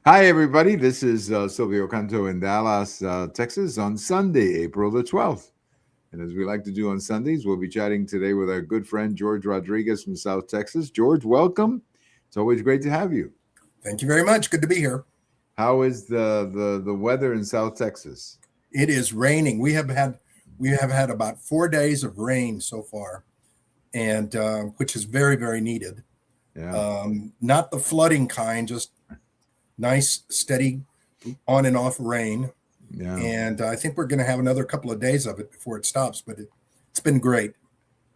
Hi, everybody. This is Silvio Canto in Dallas, Texas on Sunday, April the 12th. And as we like to do on Sundays, we'll be chatting today with our good friend George Rodriguez from South Texas. George, welcome. It's always great to have you. Thank you very much. Good to be here. How is the weather in South Texas? It is raining. We have had about 4 days of rain so far, and which is very needed. Yeah, Not the flooding kind, just nice, steady, on and off rain. yeah. And I think we're going to have another couple of days of it before it stops. But it's been great.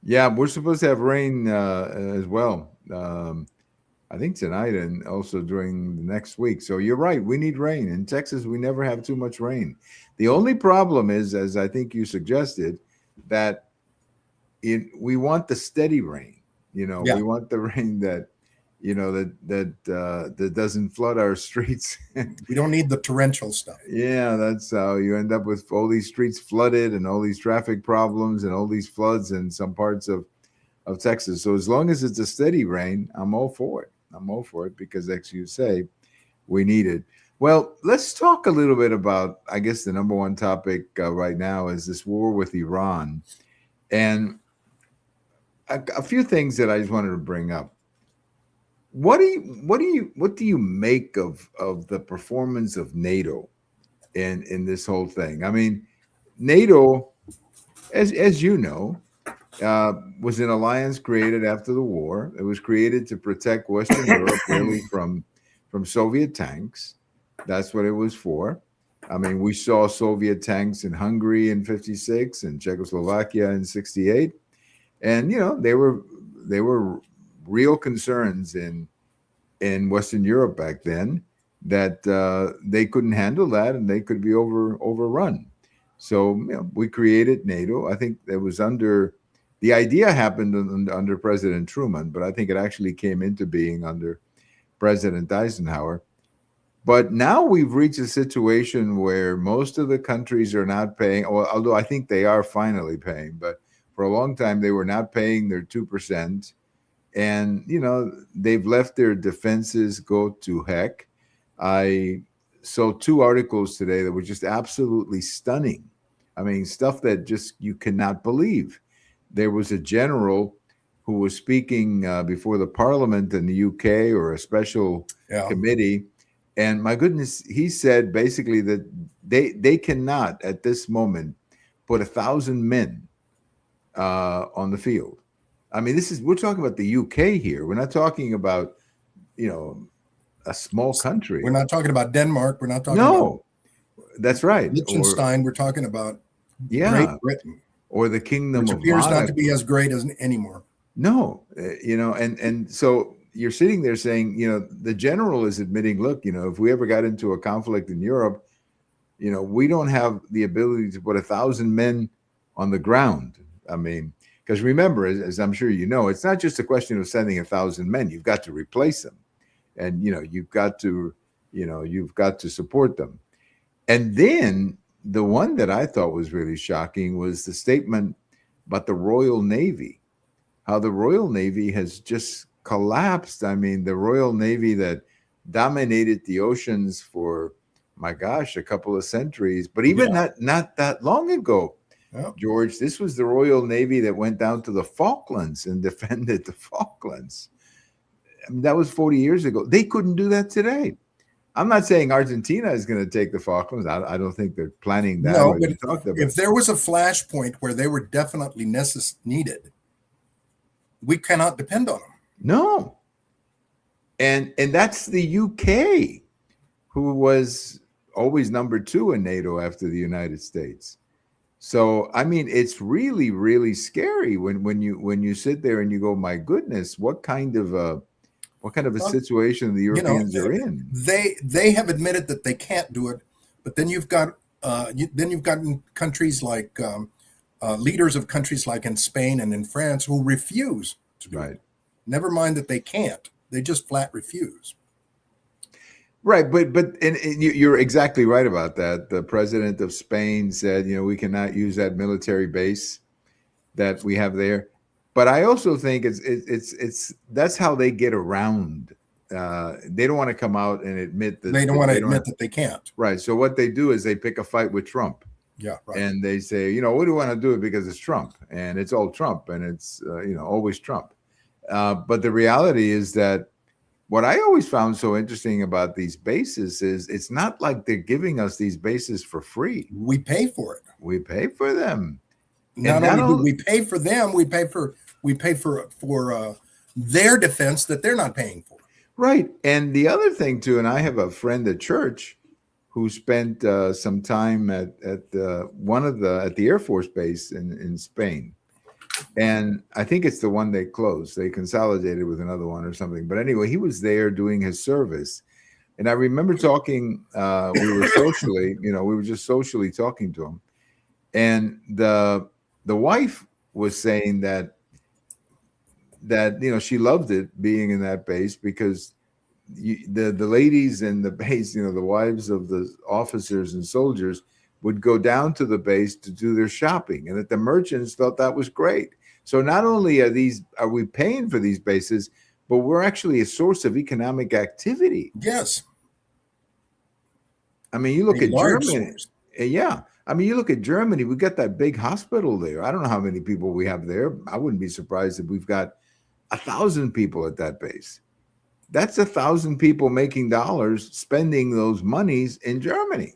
Yeah, we're supposed to have rain as well. I think tonight and also during the next week. So you're right. We need rain. In Texas, we never have too much rain. The only problem is, as I think you suggested, that we want the steady rain. Yeah, We want the rain that that doesn't flood our streets. we don't need the torrential stuff. Yeah, that's how you end up with all these streets flooded and all these traffic problems and all these floods in some parts of Texas. So as long as it's a steady rain, I'm all for it. I'm all for it because, as you say, we need it. Well, let's talk a little bit about, I guess, the number one topic right now is this war with Iran, and a few things that I just wanted to bring up. What do you make of the performance of NATO in this whole thing? I mean, NATO, as you know, was an alliance created after the war. It was created to protect Western Europe really from Soviet tanks. That's what it was for. I mean, we saw Soviet tanks in Hungary in '56 and Czechoslovakia in '68, and they were real concerns in Western Europe back then that they couldn't handle that and they could be overrun. So we created NATO. I think it was the idea happened under President Truman, but I think it actually came into being under President Eisenhower. But now we've reached a situation where most of the countries are not paying, although I think they are finally paying, but for a long time they were not paying their 2%. And, they've left their defenses go to heck. I saw two articles today that were just absolutely stunning. I mean, stuff that just you cannot believe. There was a general who was speaking before the parliament in the UK or a special Yeah. committee. And my goodness, he said basically that they cannot at this moment put 1,000 men on the field. I mean, we're talking about the UK here. We're not talking about you know a small We're country. not talking about Denmark. We're not talking about No, that's right. Or Liechtenstein. We're talking about Great yeah, Britain, or the Kingdom which of appears not to be Monaco. as great as anymore. No, and so you're sitting there saying, the general is admitting, look, if we ever got into a conflict in Europe, we don't have the ability to put 1,000 men on the ground. I mean, because remember, as I'm sure you know, it's not just a question of sending 1,000 men. You've got to replace them, and you've got to support them. And then the one that I thought was really shocking was the statement about the Royal Navy, how the Royal Navy has just collapsed. I mean, the Royal Navy that dominated the oceans for, my gosh, a couple of centuries, but even Yeah. not that long ago, Yeah. George, this was the Royal Navy that went down to the Falklands and defended the Falklands. I mean, that was 40 years ago. They couldn't do that today. I'm not saying Argentina is going to take the Falklands. I don't think they're planning that No, or but even talked about. if there was a flashpoint where they were definitely needed, we cannot depend on them. No, and that's the UK, who was always number two in NATO after the United States. So I mean, it's really, really scary when you sit there and you go, my goodness, what kind of a Well, situation the you know, Europeans are in. they have admitted that they can't do it, but then you've got countries like leaders of countries like in Spain and in France who refuse to do it. Right. Never mind that they can't; they just flat refuse. Right, but you're exactly right about that. The president of Spain said, we cannot use that military base that we have there. But I also think it's that's how they get around they don't want to come out and admit that They don't want to admit have, that they can't. right. So what they do is they pick a fight with Trump. Yeah, right. And they say, we don't want to do it because it's Trump, and it's all Trump, and it's always Trump. But the reality is that what I always found so interesting about these bases is it's not like they're giving us these bases for free. We pay for it. We pay for them. Not only do we pay for them, we pay for their defense that they're not paying for. Right. And the other thing too, and I have a friend at church who spent some time at the Air Force base in Spain. And I think it's the one they closed. They consolidated with another one or something. But anyway, he was there doing his service. And I remember talking, we were just socially talking to him. And the wife was saying that she loved it being in that base because the ladies in the base, the wives of the officers and soldiers would go down to the base to do their shopping, and that the merchants thought that was great. So not only are we paying for these bases, but we're actually a source of economic activity. Yes. I mean, you look at Germany. Yeah. I mean, you look at Germany, we got that big hospital there. I don't know how many people we have there. I wouldn't be surprised if we've got 1,000 people at that base. That's 1,000 people making dollars, spending those monies in Germany.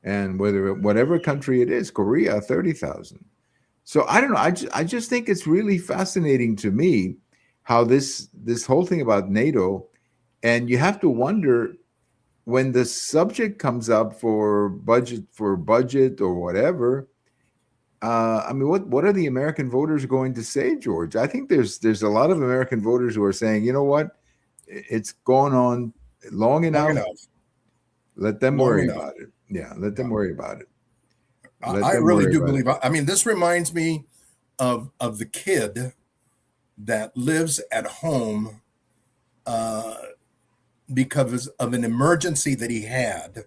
And whatever country it is, Korea, 30,000. So I don't know. I just think it's really fascinating to me how this whole thing about NATO, and you have to wonder when the subject comes up for budget or whatever. I mean, what are the American voters going to say, George? I think there's a lot of American voters who are saying, you know what, it's gone on long enough. Let them worry about it. Yeah, let them worry about it. I really do believe. I mean, this reminds me of the kid that lives at home because of an emergency that he had,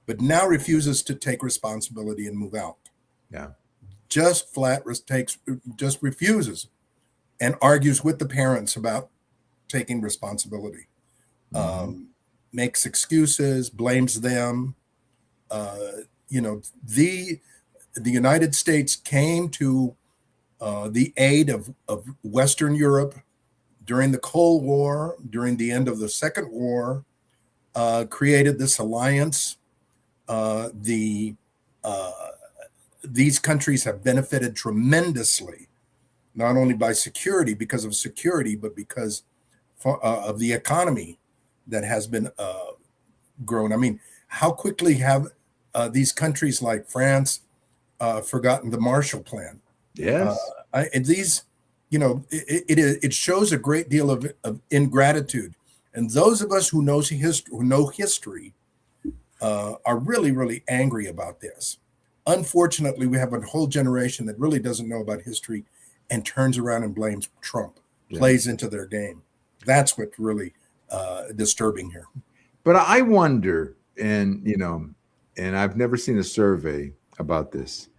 but now refuses to take responsibility and move out. Yeah. Just refuses and argues with the parents about taking responsibility. Mm-hmm. Makes excuses, blames them. The United States came to the aid of Western Europe during the Cold War, during the end of the Second War, created this alliance. These countries have benefited tremendously, not only because of security, but because of the economy that has been grown. I mean, how quickly have these countries like France forgotten the Marshall Plan? Yes. And these, it shows a great deal of ingratitude. And those of us who know history are really, really angry about this. Unfortunately, we have a whole generation that really doesn't know about history and turns around and blames Trump, plays into their game. That's what's really disturbing here. But I wonder, and I've never seen a survey about this,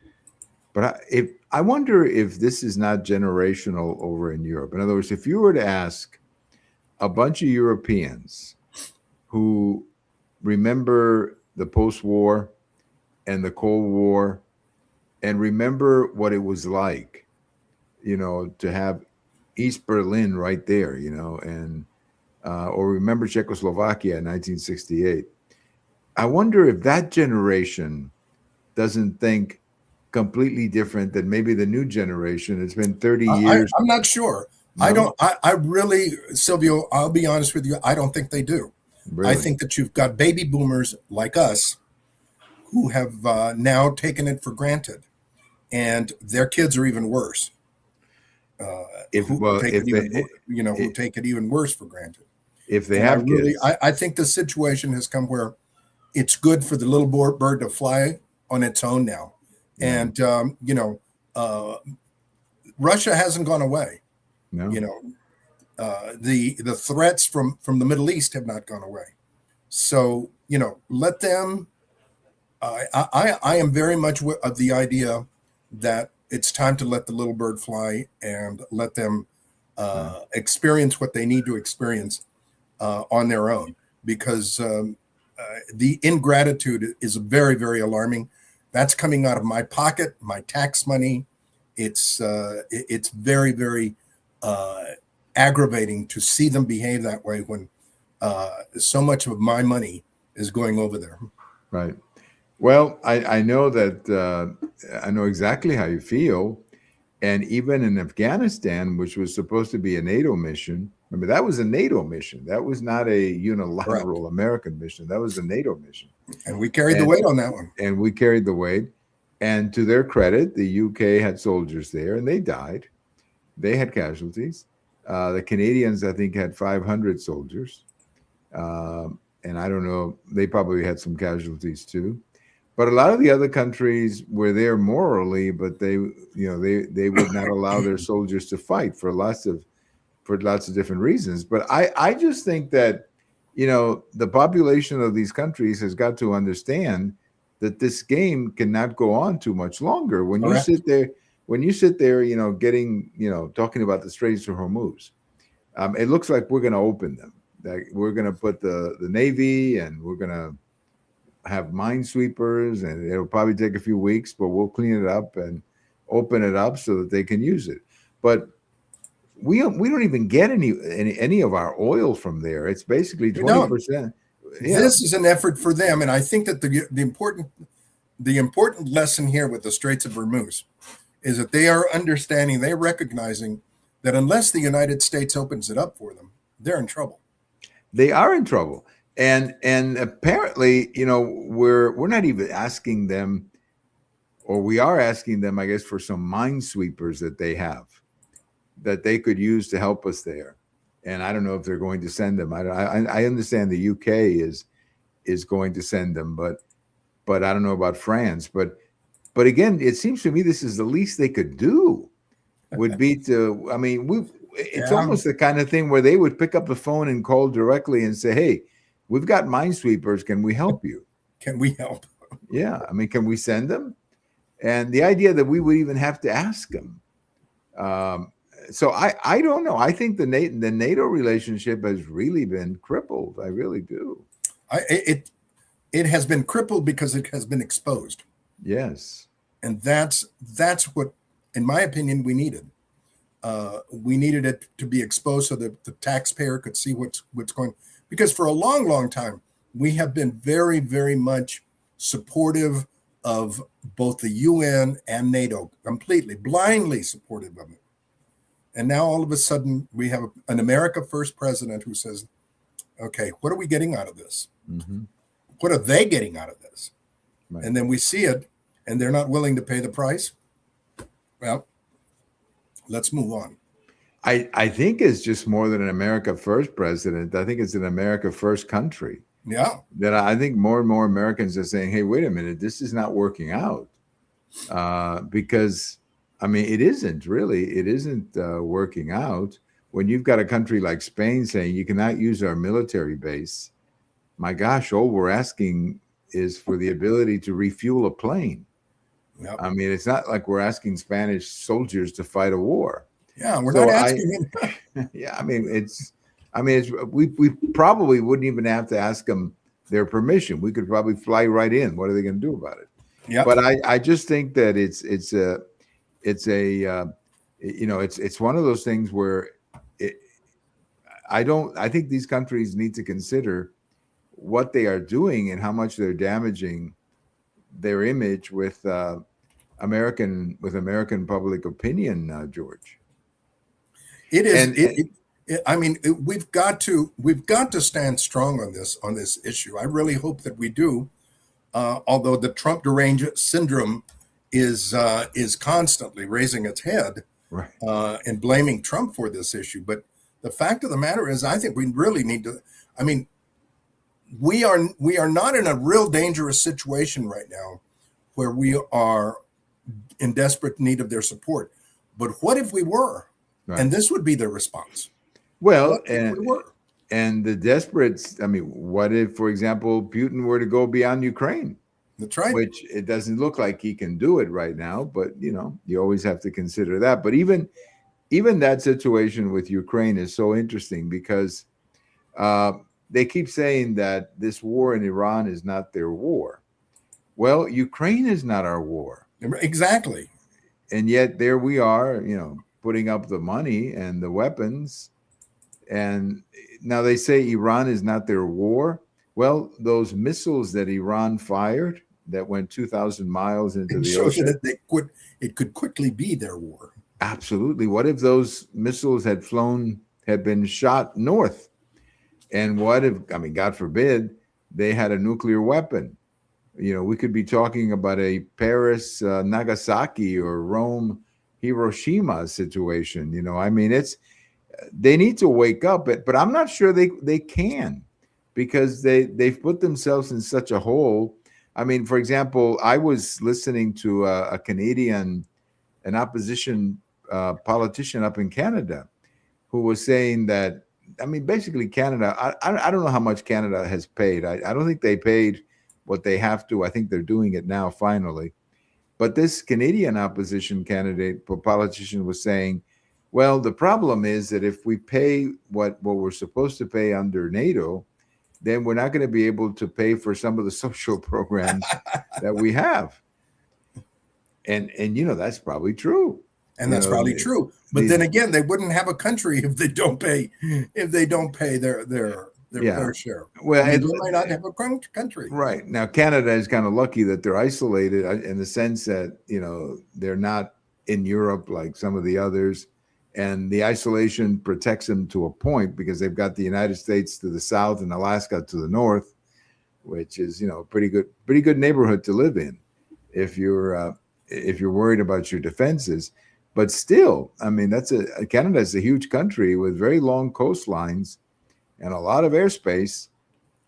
but I wonder if this is not generational over in Europe. In other words, if you were to ask a bunch of Europeans who remember the post-war and the Cold War, and remember what it was like, to have East Berlin right there, and or remember Czechoslovakia in 1968. I wonder if that generation doesn't think completely different than maybe the new generation. It's been 30 years. I'm not sure. No? I really, Silvio, I'll be honest with you. I don't think they do. Really? I think that you've got baby boomers like us who have now taken it for granted, and their kids are even worse. Who take it even worse for granted. If they have kids, I think the situation has come where it's good for the little bird to fly on its own now, and Russia hasn't gone away. No. The threats from the Middle East have not gone away. So let them. I am very much of the idea that it's time to let the little bird fly and let them Right. experience what they need to experience on their own, because the ingratitude is very, very alarming. That's coming out of my pocket, my tax money. It's very, very aggravating to see them behave that way when so much of my money is going over there. Right. Well, I know that I know exactly how you feel. And even in Afghanistan, which was supposed to be a NATO mission, remember that was a NATO mission. That was not a unilateral American mission. That was a NATO mission. And we carried the weight on that one. And we carried the weight. And to their credit, the UK had soldiers there and they died. They had casualties. The Canadians, I think, had 500 soldiers. And I don't know, they probably had some casualties too. But a lot of the other countries were there morally, but they would not allow their soldiers to fight for lots of different reasons. But I just think that, the population of these countries has got to understand that this game cannot go on too much longer. When you sit there, talking about the Straits of Hormuz, it looks like we're going to open them. Like we're going to put the Navy, and we're going to have minesweepers, and it'll probably take a few weeks, but we'll clean it up and open it up so that they can use it. But we don't even get any of our oil from there. It's basically 20%. Yeah. This is an effort for them, and I think that the important lesson here with the Straits of Hormuz is that they are understanding, they're recognizing that unless the United States opens it up for them, they're in trouble. They are in trouble. And apparently, we're not even asking them, or we are asking them, I guess, for some minesweepers that they have that they could use to help us there. And I don't know if they're going to send them. I understand the UK is going to send them, but I don't know about France. But again, it seems to me this is the least they could do would be to. I mean, it's almost the kind of thing where they would pick up the phone and call directly and say, "Hey, we've got minesweepers. Can we help you? Can we help?" Yeah, I mean, can we send them? And the idea that we would even have to ask them. So I don't know. I think the NATO relationship has really been crippled. I really do. It has been crippled because it has been exposed. Yes, and that's what, in my opinion, we needed. We needed it to be exposed so that the taxpayer could see what's going. Because for a long, long time, we have been very, very much supportive of both the UN and NATO, completely, blindly supportive of it. And now all of a sudden we have an America First president who says, okay, what are we getting out of this? Mm-hmm. What are they getting out of this? Right. And then we see it and they're not willing to pay the price. Well, let's move on. I think it's just more than an America First president. I think it's an America First country. Yeah. That I think more and more Americans are saying, hey, wait a minute, this is not working out. Because, I mean, it isn't working out. When you've got a country like Spain saying you cannot use our military base, my gosh, all we're asking is for the ability to refuel a plane. Yep. I mean, it's not like we're asking Spanish soldiers to fight a war. Yeah, we're not asking him. Yeah, we probably wouldn't even have to ask them their permission. We could probably fly right in. What are they going to do about it? Yeah. But I just think that it's one of those things where I think these countries need to consider what they are doing and how much they're damaging their image with American public opinion, George. It is. We've got to stand strong on this issue. I really hope that we do. Although the Trump deranged syndrome is constantly raising its head, right, and blaming Trump for this issue. But the fact of the matter is, I think we really need to. I mean, we are not in a real dangerous situation right now, where we are in desperate need of their support. But what if we were? Right. And this would be their response. Well, and the desperates, I mean, what if, for example, Putin were to go beyond Ukraine? That's right. Which it doesn't look like he can do it right now, but you always have to consider that. But even even that situation with Ukraine is so interesting because uh, they keep saying that this war in Iran is not their war. Well, Ukraine is not our war. Exactly. And yet there we are, putting up the money and the weapons. And now they say Iran is not their war. Well, those missiles that Iran fired that went 2,000 miles into It the shows ocean. that it could quickly be their war. Absolutely. What if those missiles had been shot north? And what if, I mean, God forbid, they had a nuclear weapon? We could be talking about a Paris, Nagasaki, or Rome, Hiroshima situation. I mean, they need to wake up, but I'm not sure they can, because they've put themselves in such a hole. I mean, for example, I was listening to a Canadian, an opposition politician up in Canada, who was saying that, I mean, basically Canada, I don't know how much Canada has paid. I don't think they paid what they have to. I think they're doing it now finally. But this Canadian opposition candidate, politician, was saying, well, the problem is that if we pay what we're supposed to pay under NATO, then we're not going to be able to pay for some of the social programs that we have. And that's probably true. And that's probably true. But then again, they wouldn't have a country if they don't pay their fair share. Well, they might not have a country. Right. Now, Canada is kind of lucky that they're isolated in the sense that, they're not in Europe like some of the others. And the isolation protects them to a point because they've got the United States to the south and Alaska to the north, which is, pretty good neighborhood to live in if you're worried about your defenses. But still, I mean, Canada is a huge country with very long coastlines and a lot of airspace,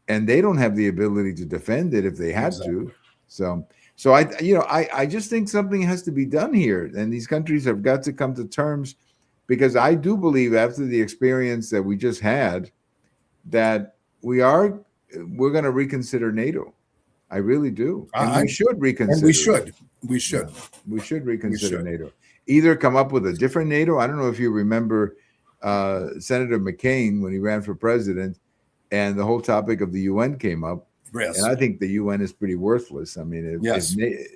and they don't have the ability to defend it if they had to. So I just think something has to be done here, and these countries have got to come to terms, because I do believe, after the experience that we just had, that we're going to reconsider NATO. I really do, and we should reconsider. And we should reconsider NATO. Either come up with a different NATO. I don't know if you remember Senator McCain when he ran for president, and the whole topic of the UN came up. Yes. And I think the UN is pretty worthless. I mean,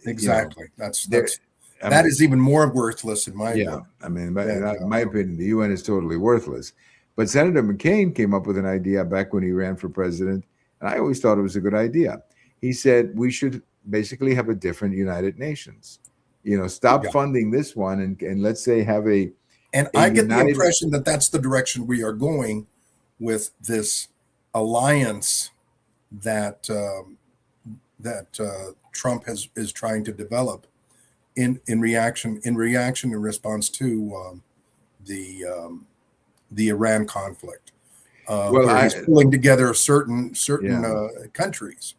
exactly. That is even more worthless in my opinion. I mean, in my opinion, the UN is totally worthless. But Senator McCain came up with an idea back when he ran for president, and I always thought it was a good idea. He said we should basically have a different United Nations. Stop funding this one and let's say have a. And I get the impression that that's the direction we are going with this alliance that Trump is trying to develop in response to the Iran conflict. Where he's pulling together certain countries.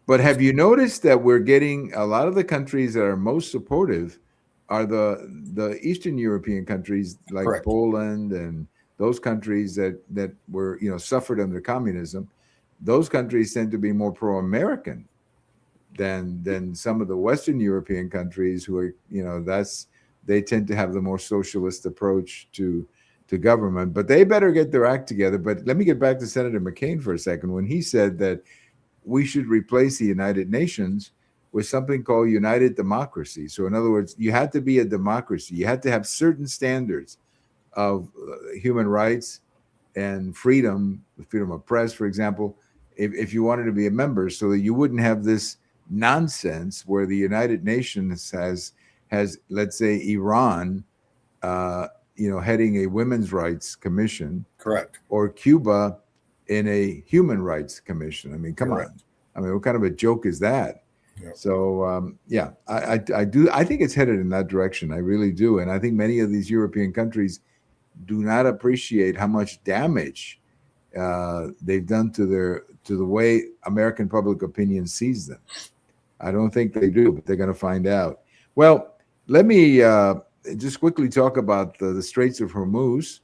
But have you noticed that we're getting a lot of the countries that are most supportive are the Eastern European countries, like Correct. Poland and those countries that were suffered under communism. Those countries tend to be more pro-American than some of the Western European countries who are they tend to have the more socialist approach to government. But they better get their act together. But let me get back to Senator McCain for a second, when he said that we should replace the United Nations with something called United Democracy. So in other words, you had to be a democracy. You had to have certain standards of human rights and freedom of press, for example, if you wanted to be a member, so that you wouldn't have this nonsense where the United Nations has let's say, Iran, heading a women's rights commission. Correct. Or Cuba in a human rights commission. I mean, come on. I mean, what kind of a joke is that? Yeah. So, I think it's headed in that direction. I really do. And I think many of these European countries do not appreciate how much damage they've done to the way American public opinion sees them. I don't think they do, but they're going to find out. Well, let me just quickly talk about the Straits of Hormuz.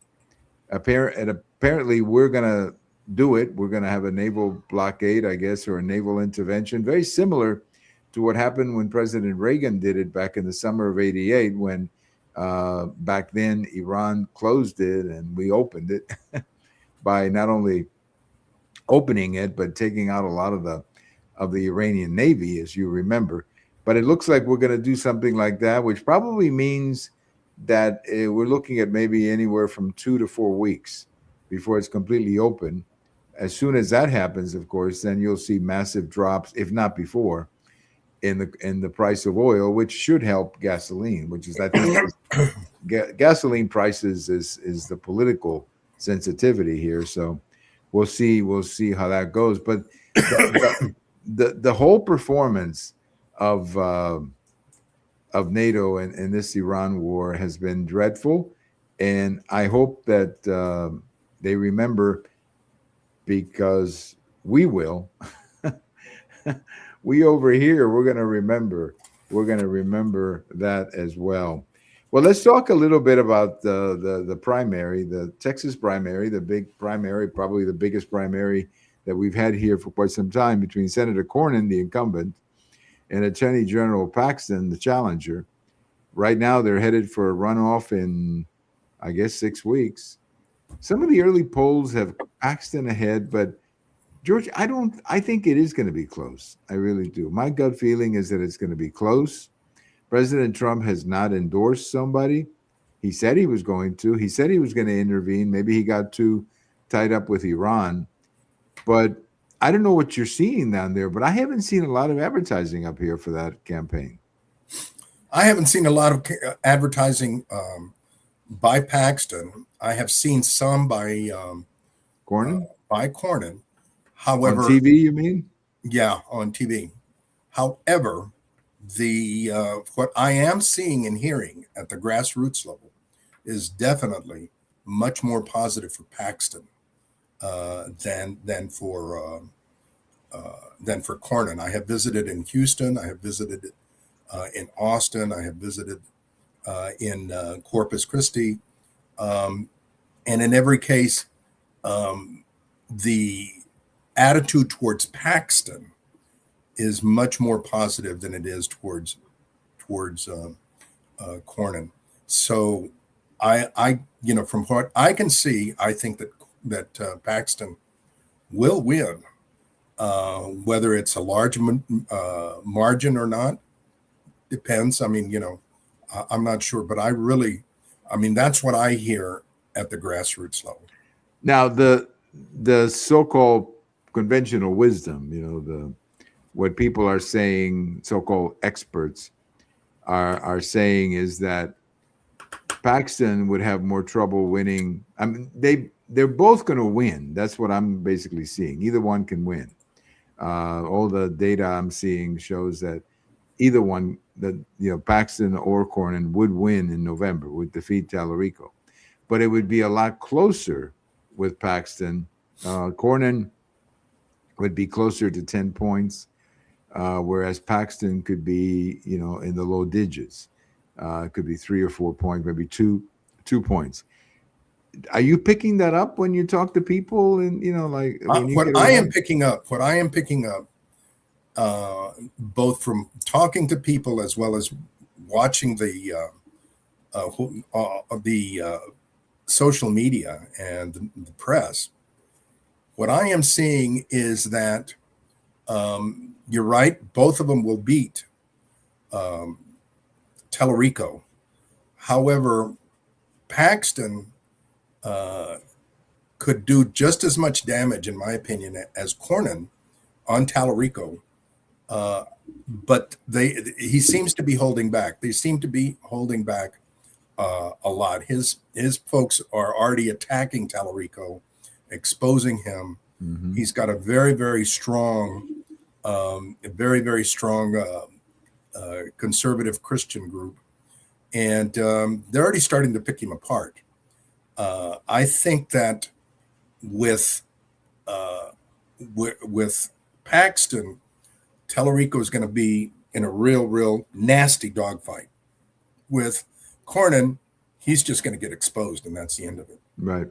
Apparently, we're going to do it. We're going to have a naval blockade, I guess, or a naval intervention, very similar to what happened when President Reagan did it back in the summer of '88, when Back then, Iran closed it and we opened it by not only opening it but taking out a lot of the Iranian Navy, as you remember. But it looks like we're going to do something like that, which probably means that we're looking at maybe anywhere from 2 to 4 weeks before it's completely open. As soon as that happens, of course, then you'll see massive drops, if not before, in the price of oil, which should help gasoline, which is, I think, gasoline prices is the political sensitivity here. So we'll see how that goes. But the whole performance of NATO and this Iran war has been dreadful, and I hope that they remember, because we will. We over here, we're going to remember. We're going to remember that as well. Well, let's talk a little bit about the primary, the Texas primary, the big primary, probably the biggest primary that we've had here for quite some time, between Senator Cornyn, the incumbent, and Attorney General Paxton, the challenger. Right now, they're headed for a runoff in, I guess, 6 weeks. Some of the early polls have Paxton ahead, but George, I think it is going to be close. I really do. My gut feeling is that it's going to be close. President Trump has not endorsed somebody. He said he was going to. He said he was going to intervene. Maybe he got too tied up with Iran. But I don't know what you're seeing down there, but I haven't seen a lot of advertising up here for that campaign. I haven't seen a lot of advertising by Paxton. I have seen some by Cornyn. However, on TV, you mean? Yeah, on TV. However, the what I am seeing and hearing at the grassroots level is definitely much more positive for Paxton than for Cornyn. I have visited in Houston. I have visited in Austin. I have visited in Corpus Christi, and in every case, the attitude towards Paxton is much more positive than it is towards Cornyn. So I from what I can see, I think that Paxton will win, whether it's a large margin or not depends. I mean, I'm not sure, but that's what I hear at the grassroots level. Now, the so-called conventional wisdom, what people are saying, so-called experts are saying, is that Paxton would have more trouble winning. I mean, they're both going to win. That's what I'm basically seeing. Either one can win. All the data I'm seeing shows that either one, Paxton or Cornyn, would win in November, would defeat Tallarico. But it would be a lot closer with Paxton. Cornyn would be closer to 10 points, whereas Paxton could be, in the low digits. It could be 3 or 4 points, maybe two points. Are you picking that up when you talk to people? And what I am picking up, both from talking to people as well as watching the social media and the press, what I am seeing is that you're right, both of them will beat Tallarico. However, Paxton could do just as much damage, in my opinion, as Cornyn on Tallarico. But he seems to be holding back. They seem to be holding back a lot. His folks are already attacking Tallarico, exposing him. Mm-hmm. He's got a very, very strong, conservative Christian group, and they're already starting to pick him apart. I think that with Paxton, Tallarico is going to be in a real nasty dogfight. With Cornyn, he's just going to get exposed, and that's the end of it. Right.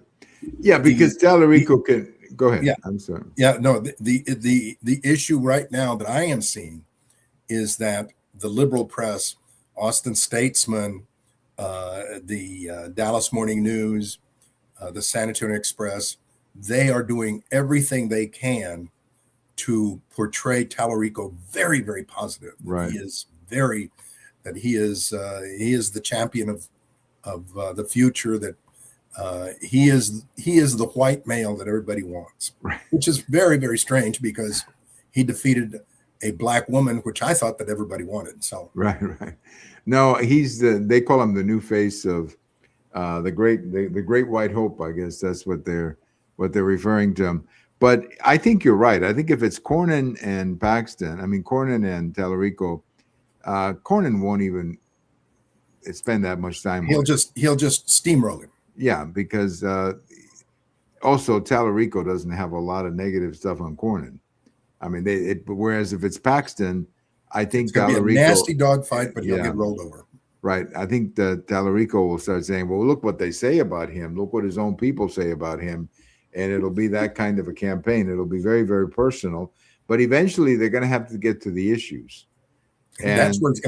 Yeah, because Tallarico can go ahead. Yeah, I'm sorry. Yeah, no. The issue right now that I am seeing is that the liberal press, Austin Statesman, the Dallas Morning News, the San Antonio Express. They are doing everything they can to portray Tallarico very, very positive. Right. He is very, that he is the champion of the future. That he is the white male that everybody wants, Right. which is very, very strange because he defeated a black woman, which I thought that everybody wanted. So Right. No, they call him the new face of the great white hope. I guess that's what they're referring to him. But I think you're right. I think if it's Cornyn and Paxton, I mean Cornyn and Tallarico, Cornyn won't even spend that much time. He'll just steamroll him. Yeah, because also Tallarico doesn't have a lot of negative stuff on Cornyn. I mean, whereas if it's Paxton, I think it's gonna Tallarico, be a nasty dogfight, but he'll get rolled over. Right. I think that Tallarico will start saying, well, look what they say about him. Look what his own people say about him. And it'll be that kind of a campaign. It'll be very, very personal. But eventually they're going to have to get to the issues. And that's where he's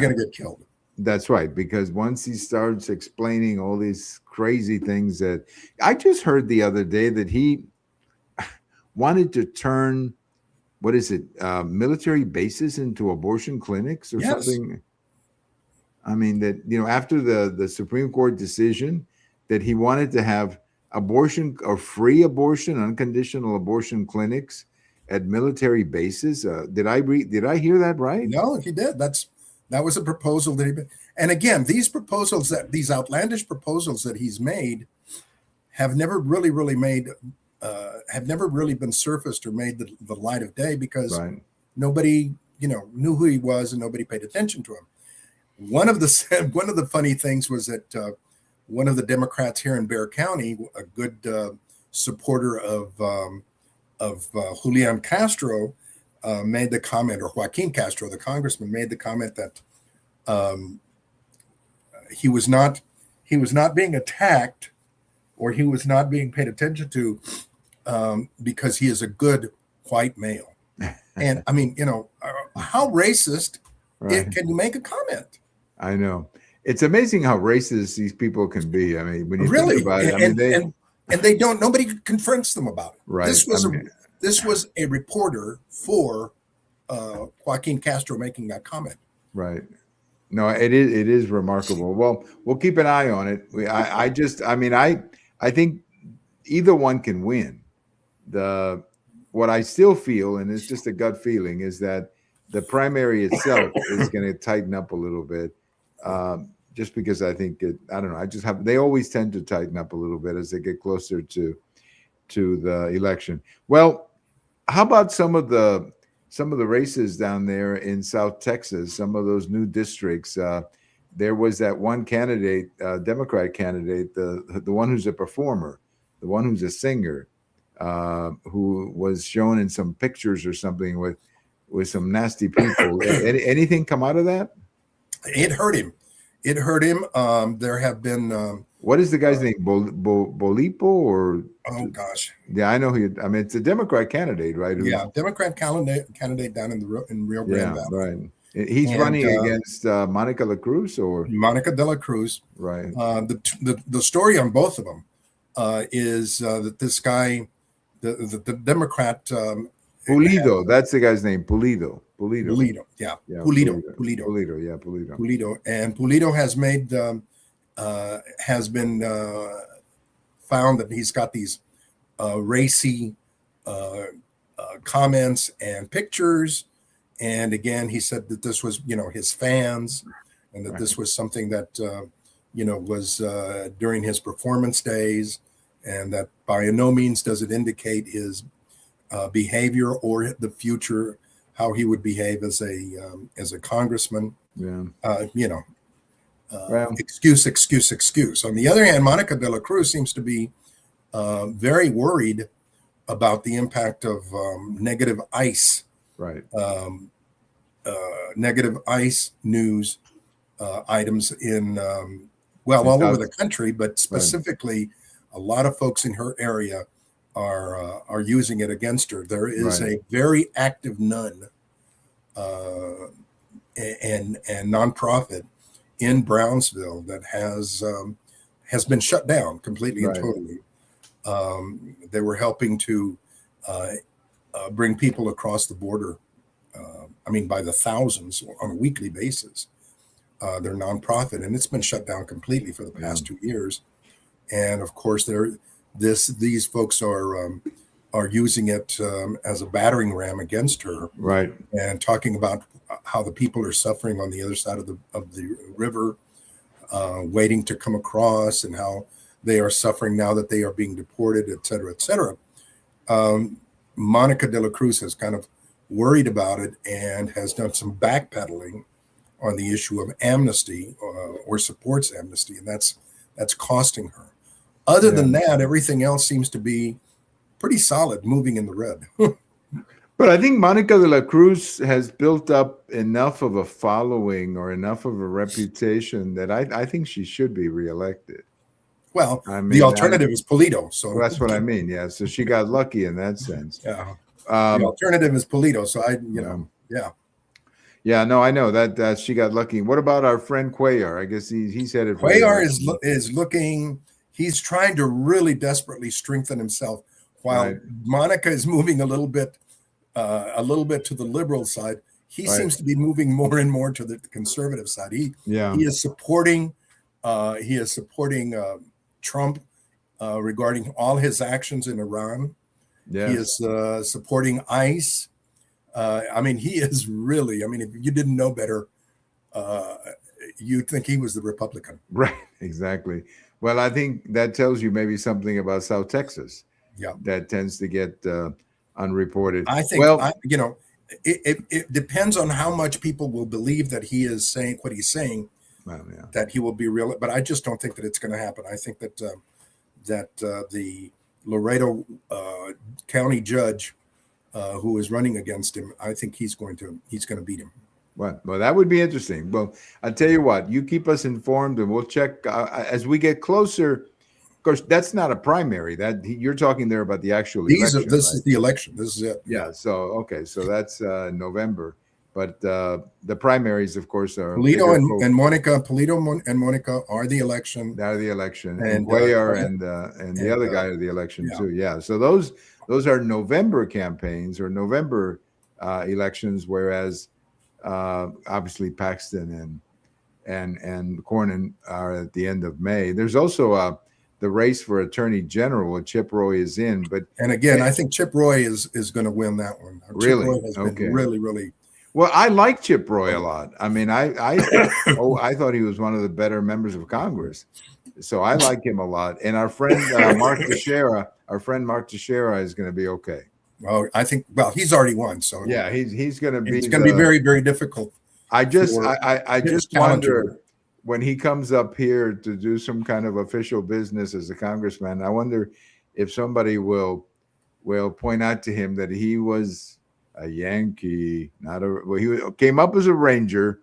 going to get killed. That's right. Because once he starts explaining all these crazy things that I just heard the other day that he wanted to turn, what is it, military bases into abortion clinics or something. I mean, that, after the Supreme Court decision that he wanted to have abortion or free abortion, unconditional abortion clinics at military bases. Did I hear that right? No, he did. That was a proposal that he made. And again, these outlandish proposals that he's made have never really been surfaced or made the light of day because nobody, knew who he was and nobody paid attention to him. One of the funny things was that one of the Democrats here in Bexar County, a good supporter of Julian Castro, made the comment, or Joaquin Castro, the congressman, made the comment that he was not being attacked or he was not being paid attention to because he is a good white male. And I mean, how racist can you make a comment? I know. It's amazing how racist these people can be. I mean, when you really think about it, and they don't. Nobody confronts them about it. Right. This was a reporter for Joaquin Castro making that comment. Right. No, it is remarkable. Well, we'll keep an eye on it. I think either one can win. What I still feel, and it's just a gut feeling, is that the primary itself is going to tighten up a little bit. Just because I think I don't know. They always tend to tighten up a little bit as they get closer to the election. Well, how about some of the races down there in South Texas, some of those new districts? There was that one candidate, Democrat candidate, the one who's a performer, the one who's a singer, who was shown in some pictures or something with some nasty people. Anything come out of that? It hurt him. There have been. What is the guy's name? Bolipo or? Oh gosh. Yeah, I know it's a Democrat candidate, right? Democrat candidate down in Rio Grande Valley. Right. He's running against Monica La Cruz or Monica de la Cruz. Right. The story on both of them is that this guy, the Democrat. Pulido, that's the guy's name. Pulido. Yeah. Pulido. And Pulido has been found that he's got these racy comments and pictures. And again, he said that this was, his fans, and that this was something that, was during his performance days, and that by no means does it indicate his behavior or the future, how he would behave as a congressman. Yeah. Excuse. On the other hand, Monica de la Cruz seems to be very worried about the impact of negative ICE, negative ICE news items in all over the country, but specifically, a lot of folks in her area are using it against her. There is a very active nun and nonprofit in Brownsville that has been shut down completely and Right. totally. They were helping to bring people across the border. I mean, by the thousands on a weekly basis. They're nonprofit, and it's been shut down completely for the past 2 years. And of course, these folks are using it as a battering ram against her, Right. and talking about how the people are suffering on the other side of the river, waiting to come across, and how they are suffering now that they are being deported, et cetera, et cetera. Monica de la Cruz has kind of worried about it and has done some backpedaling on the issue of amnesty, or supports amnesty, and that's costing her. Other than that, everything else seems to be pretty solid, moving in the red. But I think Monica de la Cruz has built up enough of a following or enough of a reputation that I think she should be reelected. Well, I mean, the alternative is Polito. So well, that's what I mean. Yeah. So she got lucky in that sense. Yeah. The alternative is Polito. So yeah. Yeah, no, I know that she got lucky. What about our friend Cuellar? I guess he's headed for Cuellar is looking. He's trying to really desperately strengthen himself, while Monica is moving a little bit to the liberal side. He seems to be moving more and more to the conservative side. He is supporting Trump regarding all his actions in Iran. Yes. He is supporting ICE. I mean, he is really, I mean, if you didn't know better, you'd think he was the Republican. Right, exactly. Well, I think that tells you maybe something about South Texas. Yeah. That tends to get unreported. I think, it depends on how much people will believe that he is saying what he's saying, that he will be real. But I just don't think that it's going to happen. I think that the Laredo County judge, who is running against him, I think he's going to beat him. Well, that would be interesting. Well, I'll tell you what, you keep us informed, and we'll check as we get closer. Of course, that's not a primary. That you're talking there about the actual election. This is the election. This is it. Yeah. So okay. So that's November, but the primaries, of course, are Polito and Monica. Polito and Monica are the election. They're the election, and Cuellar and the other guy are the election too. Yeah. So those are November campaigns or November elections, whereas obviously Paxton and Cornyn are at the end of May. There's also the race for Attorney General, what Chip Roy is in. And again, I think Chip Roy is going to win that one. Really? Chip Roy has been really. Well, I like Chip Roy a lot. I mean, I thought he was one of the better members of Congress. So I like him a lot. And our friend Mark Teixeira is going to be okay. Well, I think. Well, he's already won. So yeah, he's going to be. It's going to be very, very difficult. I just wonder when he comes up here to do some kind of official business as a congressman. I wonder if somebody will point out to him that he was a Yankee, he came up as a Ranger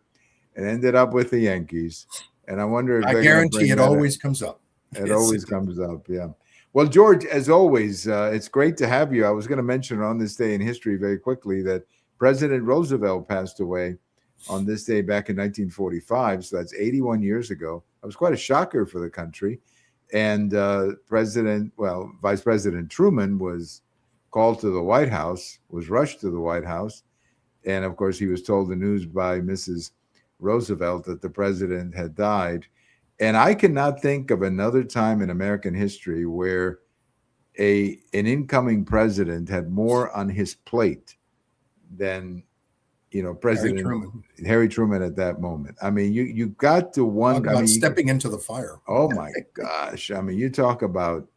and ended up with the Yankees. And I wonder if I guarantee it always comes up. It always comes up. Yeah. Well, George, as always, it's great to have you. I was going to mention on this day in history very quickly that President Roosevelt passed away on this day back in 1945. So that's 81 years ago. It was quite a shocker for the country. And Vice President Truman was called to the White House, was rushed to the White House. And of course, he was told the news by Mrs. Roosevelt that the president had died. And I cannot think of another time in American history where an incoming president had more on his plate than President Harry Truman at that moment. I mean, you got to wonder. Stepping into the fire. Oh my gosh! I mean, you talk about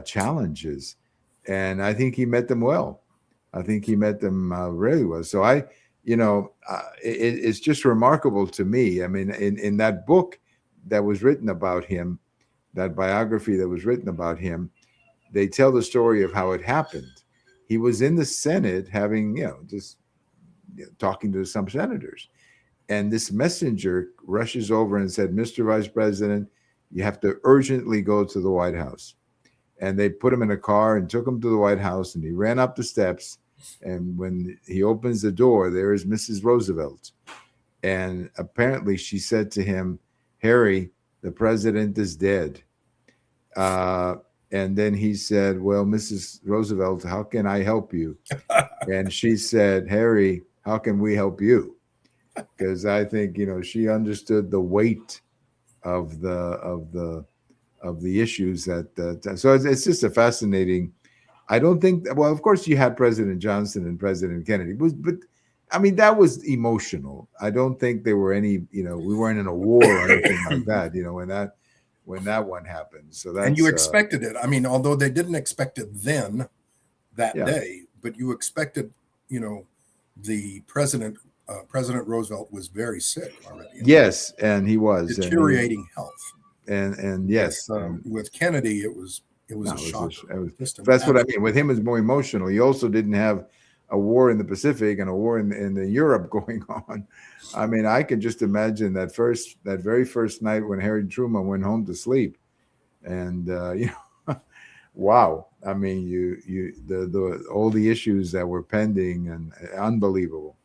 challenges, and I think he met them well. I think he met them really well. So it's just remarkable to me. I mean, in that book that was written about him, that biography that was written about him, they tell the story of how it happened. He was in the Senate having, talking to some senators, and this messenger rushes over and said, "Mr. Vice President, you have to urgently go to the White House." And they put him in a car and took him to the White House, and he ran up the steps. And when he opens the door, there is Mrs. Roosevelt. And apparently she said to him, Harry, the president is dead. And then he said, well, Mrs. Roosevelt, how can I help you? And she said, Harry, how can we help you? Because I think, she understood the weight of the issues that so it's just a fascinating. I don't think, well, of course you had President Johnson and President Kennedy, but I mean, that was emotional. I don't think there were any, we weren't in a war or anything like that, when that one happened. So that's, and you expected it. I mean, although they didn't expect it then that day, but you expected, the President Roosevelt was very sick already. Yes, and he was deteriorating health. And yes, with Kennedy, it was a shock. That's what I mean. With him, it's more emotional. He also didn't have a war in the Pacific and a war in the Europe going on. I mean, I can just imagine that very first night when Harry Truman went home to sleep, and wow. I mean, the all the issues that were pending, and unbelievable.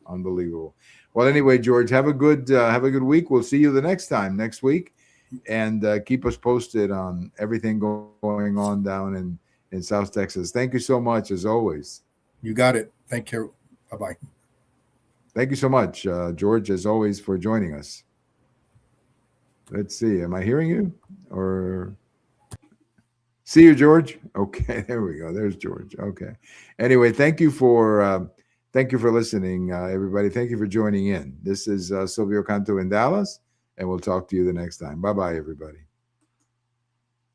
Well, anyway, George, have a good week. We'll see you the next week, and keep us posted on everything going on down in South Texas. Thank you so much, as always. You got it. Thank you. Bye-bye. Thank you so much, George, as always, for joining us. Let's see. Am I hearing you? Or see you, George? Okay, there we go. There's George. Okay. Anyway, thank you for listening, everybody. Thank you for joining in. This is Silvio Canto in Dallas, and we'll talk to you the next time. Bye-bye, everybody.